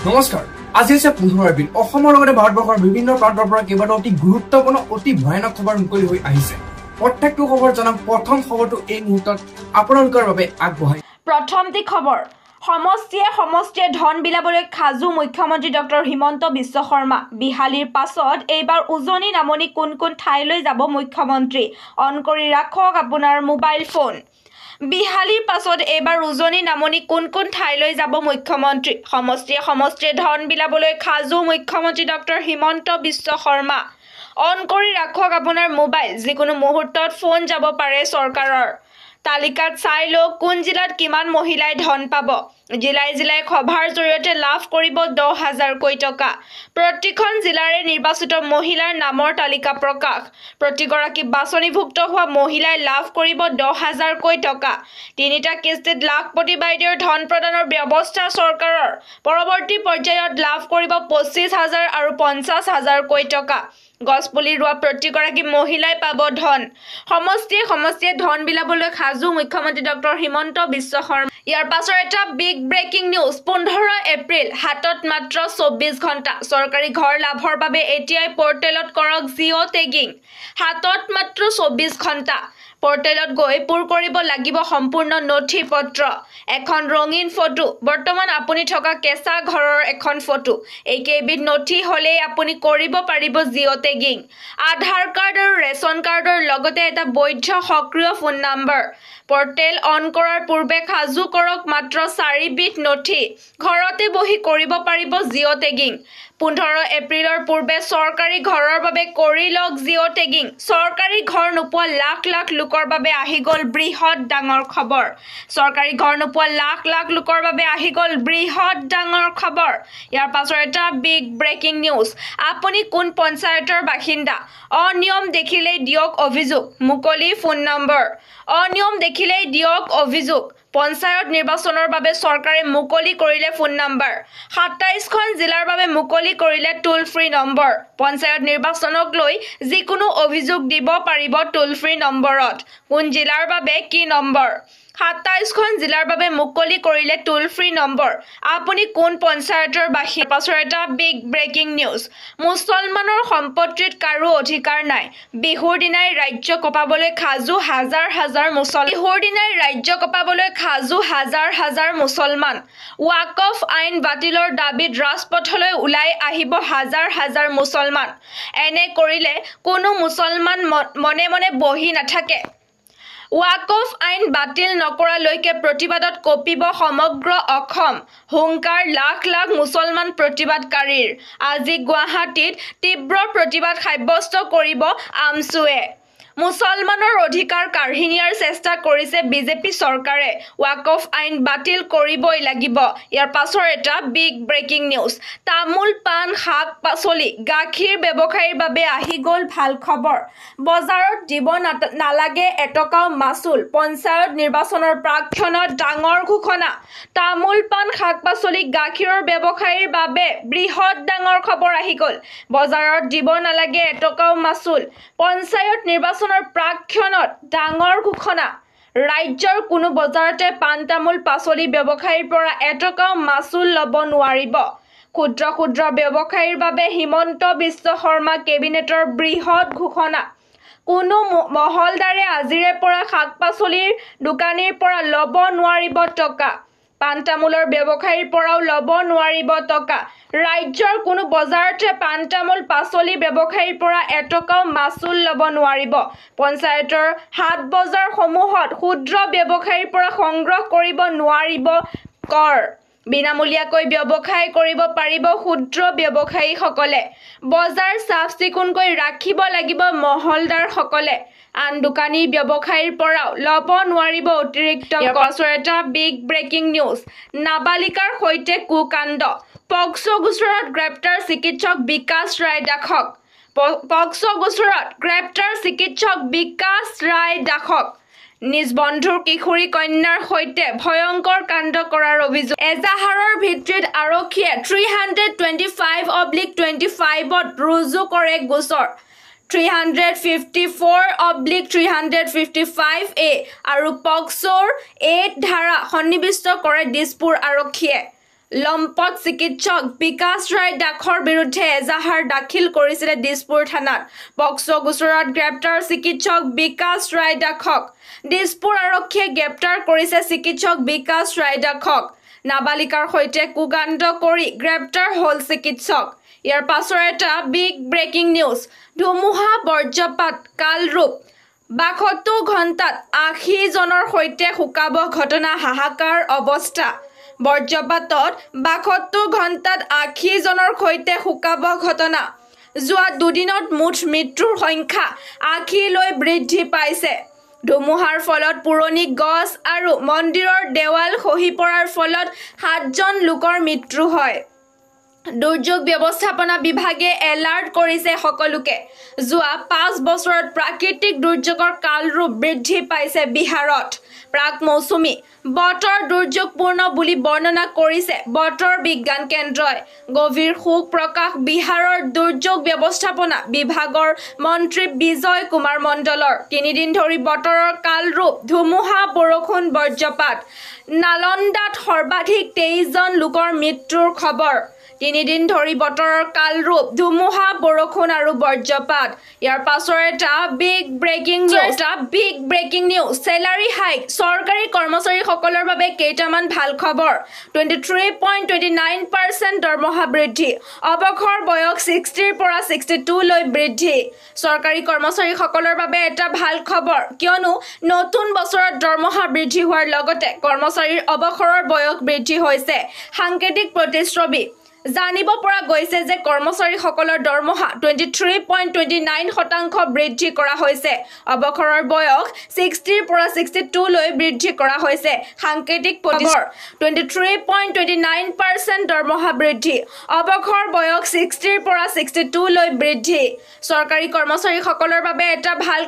নমস্কাৰ আজি হৈছে 15 এপ্ৰিল অসমৰ লগতে ভাৰতবৰ্ষৰ বিভিন্ন প্ৰান্তৰ পৰা কেইবাটাও অতি গুৰুত্বপূৰ্ণ অতি ভয়ানক খবৰ মুকলি হৈ আহিছে প্ৰত্যেকটো খবৰ জনাম প্ৰথম খবৰটো এই মুহূৰ্তত আপোনালোকৰ বাবে আগবঢ়াই প্ৰথমটি খবৰ সমষ্টিয়ে ধন বিলাবলৈ খাজু মুখ্যমন্ত্ৰী ডক্টৰ হিমন্ত বিশ্ব শৰ্মা বিহালীৰ পাছত এইবাৰ উজনি নামনি কোন ঠাইলৈ যাব মুখ্যমন্ত্ৰী অন কৰি ৰাখক আপোনাৰ মোবাইল ফোন বিহালীৰ পাছত এইবাৰ উজনি নামনি কোন ঠাইলৈ যাব মুখ্যমন্ত্ৰী সমষ্টিয়ে ধন বিলাবলৈ খাজু মুখ্যমন্ত্ৰী ডক্টৰ হিমন্ত বিশ্ব শৰ্মা অন কৰি ৰাখক আপোনাৰ মোবাইল যিকোনো মুহূৰ্তত ফোন যাব পাৰে চৰকাৰৰ তালিকাত চাই লওক কোন জিলাত কিমান মহিলাই ধন পাব জিলাই সভাৰ জৰিয়তে লাভ কৰিব 10,000 কোটি টকা প্ৰতিখন জিলাৰে নিৰ্বাচিত মহিলাৰ নামৰ তালিকা প্ৰকাশ প্ৰতিগৰাকী বাছনিভুক্ত হোৱা মহিলাই লাভ কৰিব 10,000 কোটি টকা তিনিটা কিস্তিত লাখপতি বাইদেউৰ ধন প্ৰদানৰ ব্যৱস্থা চৰকাৰৰ পৰৱৰ্তী পৰ্যায়ত লাভ কৰিব 25,000 আৰু 50,000 কোটি টকা গছপুলি ৰোৱা প্ৰতিগৰাকী মহিলাই পাব ধন সমষ্টিয়ে ধন বিলাবলৈ খাজু মুখ্যমন্ত্ৰী ডক্টৰ হিমন্ত বিশ্ব শৰ্মা ইয়াৰ পাছৰ এটা বিগ ব্ৰেকিং নিউজ 15 এপ্ৰিল হাতত মাত্ৰ 24 ঘণ্টা চৰকাৰী ঘৰ লাভৰ বাবে এটিআই পৰ্টেলত কৰক জিঅ' টেগিং হাতত মাত্ৰ 24 ঘণ্টা পৰ্টেলত গৈ পুৰ কৰিব লাগিব সম্পূৰ্ণ নথি পত্ৰ এখন ৰঙীন ফটো বৰ্তমান আপুনি থকা কেঁচা ঘৰৰ এখন ফটো এই কেইবিধ নথি হ'লে আপুনি কৰিব পাৰিব জিঅ' টেগিং আধাৰ কাৰ্ড আৰু ৰেচন কাৰ্ডৰ লগতে এটা বৈধ সক্ৰিয় ফোন নম্বৰ পৰ্টেল অন কৰাৰ পূৰ্বে খাজু কৰক মাত্ৰ 4 বিধ নথি ঘৰতে বহি কৰিব পাৰিব জিঅ' টেগিং 15 এপ্ৰিলৰ পূৰ্বে চৰকাৰী ঘৰৰ বাবে কৰি লওক জিঅ' টেগিং চৰকাৰী ঘৰ নোপোৱা লাখ লোকৰ বাবে আহি গ'ল বৃহৎ ডাঙৰ খবৰ চৰকাৰী ঘৰ নোপোৱা লাখ লোকৰ বাবে আহি গ'ল বৃহৎ ডাঙৰ খবৰ ইয়াৰ পাছৰ এটা বিগ ব্ৰেকিং নিউজ আপুনি কোন পঞ্চায়তৰ বাসিন্দা অনিয়ম দেখিলেই দিয়ক অভিযোগ মুকলি ফোন নম্বৰ অনিয়ম দেখিলেই দিয়ক অভিযোগ পঞ্চায়ত নিৰ্বাচনৰ বাবে চৰকাৰে মুকলি কৰিলে ফোন নম্বৰ 27খন জিলাৰ বাবে মুকলি কৰিলে টোল ফ্ৰী নম্বৰ পঞ্চায়ত নিৰ্বাচনক লৈ যিকোনো অভিযোগ দিব পাৰিব টোল ফ্ৰী নম্বৰত কোন জিলাৰ বাবে কি নম্বৰ 27খন জিলাৰ বাবে মুকলি কৰিলে টোল ফ্ৰী নম্বৰ আপুনি কোন পঞ্চায়তৰ বাসিন্দা পাছৰ এটা বিগ ব্ৰেকিং নিউজ মুছলমানৰ সম্পত্তিত কাৰো অধিকাৰ নাই বিহুৰ দিনাই ৰাজ্য কপাবলৈ খাজু হাজাৰ মুছলমান ৱাকফ আইন বাতিলৰ দাবীত ৰাজপথলৈ ওলাই আহিব হাজাৰ মুছলমান এনে কৰিলে কোনো মুছলমান মনে বহি নাথাকে ৱাকফ আইন বাতিল নকৰালৈকে প্ৰতিবাদত কঁপিব সমগ্ৰ অসম হুংকাৰ লাখ মুছলমান প্ৰতিবাদকাৰীৰ আজি গুৱাহাটীত তীব্ৰ প্ৰতিবাদ সাব্যস্ত কৰিব আমছুৱে মুছলমানৰ অধিকাৰ কাঢ়ি নিয়াৰ চেষ্টা কৰিছে বিজেপি চৰকাৰে ৱাকফ আইন বাতিল কৰিবই লাগিব ইয়াৰ পাছৰ এটা বিগ ব্ৰেকিং নিউজ তামোল পাণ শাক পাচলি গাখীৰ ব্যৱসায়ীৰ বাবে আহি গ'ল ভাল খবৰ বজাৰত দিব নালাগে এটকাও মাচুল পঞ্চায়ত নিৰ্বাচনৰ প্ৰাক্ষণত ডাঙৰ ঘোষণা তামোল পাণ শাক পাচলি গাখীৰৰ ব্যৱসায়ীৰ বাবে বৃহৎ ডাঙৰ খবৰ আহি গ'ল বজাৰত দিব নালাগে এটকাও মাচুল পঞ্চায়ত নিৰ্বাচন প্ৰাক্ষণত ডাঙৰ ঘোষণা ৰাজ্যৰ কোনো বজাৰতে পাণ তামোল পাচলি ব্যৱসায়ীৰ পৰা এটকাও মাচুল ল'ব নোৱাৰিব ক্ষুদ্ৰ ব্যৱসায়ীৰ বাবে হিমন্ত বিশ্ব শৰ্মা কেবিনেটৰ বৃহৎ ঘোষণা কোনো মহলদাৰে আজিৰে পৰা শাক পাচলিৰ দোকানীৰ পৰা ল'ব নোৱাৰিব টকা পাণ তামোলৰ ব্যৱসায়ীৰ পৰাও ল'ব নোৱাৰিব টকা ৰাজ্যৰ কোনো বজাৰতে পাণ তামোল পাচলি ব্যৱসায়ীৰ পৰা এটকাও মাচুল ল'ব নোৱাৰিব পঞ্চায়তৰ হাট বজাৰসমূহত ক্ষুদ্ৰ ব্যৱসায়ীৰ পৰা সংগ্ৰহ কৰিব নোৱাৰিব কৰ বিনামূলীয়াকৈ ব্যৱসায় কৰিব পাৰিব ক্ষুদ্ৰ ব্যৱসায়ীসকলে বজাৰ চাফ চিকুণকৈ ৰাখিব লাগিব মহলদাৰসকলে আন দোকানী ব্যৱসায়ীৰ পৰাও ল'ব নোৱাৰিব অতিৰিক্ত পাছৰ এটা বিগ ব্ৰেকিং নিউজ নাবালিকাৰ সৈতে কুকাণ্ড পক্সো গোচৰত গ্ৰেপ্তাৰ চিকিৎসক বিকাশ ৰায় দাসক নিজ বন্ধুৰ কিশোৰী কন্যাৰ সৈতে ভয়ংকৰ কাণ্ড কৰাৰ অভিযোগ এজাহাৰৰ ভিত্তিত আৰক্ষীয়ে 325/25ত ৰুজু কৰে গোচৰ 354/355A আৰু পক্সোৰ 8 ধাৰা সন্নিৱিষ্ট কৰে দিছপুৰ আৰক্ষীয়ে লম্পট চিকিৎসক বিকাশ ৰায় দাসৰ বিৰুদ্ধে এজাহাৰ দাখিল কৰিছিলে দিছপুৰ থানাত। পক্সো গোচৰত গ্ৰেপ্তাৰ চিকিৎসক বিকাশ ৰায় দাসক। দিছপুৰ আৰক্ষীয়ে গ্ৰেপ্তাৰ কৰিছে চিকিৎসক বিকাশ ৰায় দাসক। নাবালিকাৰ সৈতে কুকাণ্ড কৰি গ্ৰেপ্তাৰ হ'ল চিকিৎসক। ইয়াৰ পাছৰ এটা বিগ ব্ৰেকিং নিউজ। ধুমুহা বজ্ৰপাত কালৰূপ। ৭২ ঘণ্টাত ৮০ জনৰ সৈতে শুকাব ঘটনা, হাহাকাৰ অৱস্থা। বজ্ৰপাতত ৭২ ঘণ্টাত ৮০ জনৰ সৈতে শুকাব ঘটনা। যোৱা দুদিনত মুঠ মৃত্যুৰ সংখ্যা ৮০লৈ বৃদ্ধি পাইছে। ধুমুহাৰ ফলত পুৰণি গছ আৰু মন্দিৰৰ দেৱাল খহি পৰাৰ ফলত ৭জন লোকৰ মৃত্যু হয়। দুৰ্যোগ ব্যৱস্থাপনা বিভাগে এলাৰ্ট কৰিছে সকলোকে। যোৱা ৫ বছৰত প্ৰাকৃতিক দুৰ্যোগৰ কালৰূপ বৃদ্ধি পাইছে বিহাৰত। প্ৰাক মৌচুমী বতৰ দুৰ্যোগপূৰ্ণ বুলি বৰ্ণনা কৰিছে বতৰ বিজ্ঞান কেন্দ্ৰই। গভীৰ শোক প্ৰকাশ বিহাৰৰ দুৰ্যোগ ব্যৱস্থাপনা বিভাগৰ মন্ত্ৰী বিজয় কুমাৰ মণ্ডলৰ। ৩ দিন ধৰি বতৰৰ কালৰূপ ধুমুহা, বৰষুণ, বজ্ৰপাত। নালন্দাত সৰ্বাধিক ২৩ জন লোকৰ মৃত্যুৰ খবৰ। ৩ দিন ধৰি বতৰৰ কালৰূপ ধুমুহা, বৰষুণ আৰু বজ্ৰপাত। ইয়াৰ পাছৰ এটা big breaking news. Salary hike. চৰকাৰী কৰ্মচাৰীসকলৰ বাবে কেইটামান ভাল খবৰ। 23.29% দৰমহা বৃদ্ধি। অৱসৰ বয়স 60ৰ পৰা 62লৈ বৃদ্ধি। চৰকাৰী কৰ্মচাৰীসকলৰ বাবে এটা ভাল খবৰ, কিয়নো নতুন বছৰত দৰমহা বৃদ্ধি হোৱাৰ লগতে কৰ্মচাৰীৰ অৱসৰৰ বয়স বৃদ্ধি হৈছে। সাংকেতিক প্ৰতিশ্ৰুতি। জানিব পৰা গৈছে যে কৰ্মচাৰীসকলৰ দৰমহা 23.29% বৃদ্ধি কৰা হৈছে। অৱসৰৰ বয়স 60ৰ পৰা 62লৈ বৃদ্ধি কৰা হৈছে। সাংকেতিক প্ৰতিশ্ৰুতি। 23.29% দৰমহা বৃদ্ধি। অৱসৰ বয়স 60ৰ পৰা 62লৈ বৃদ্ধি। চৰকাৰী কৰ্মচাৰীসকলৰ বাবে এটা ভাল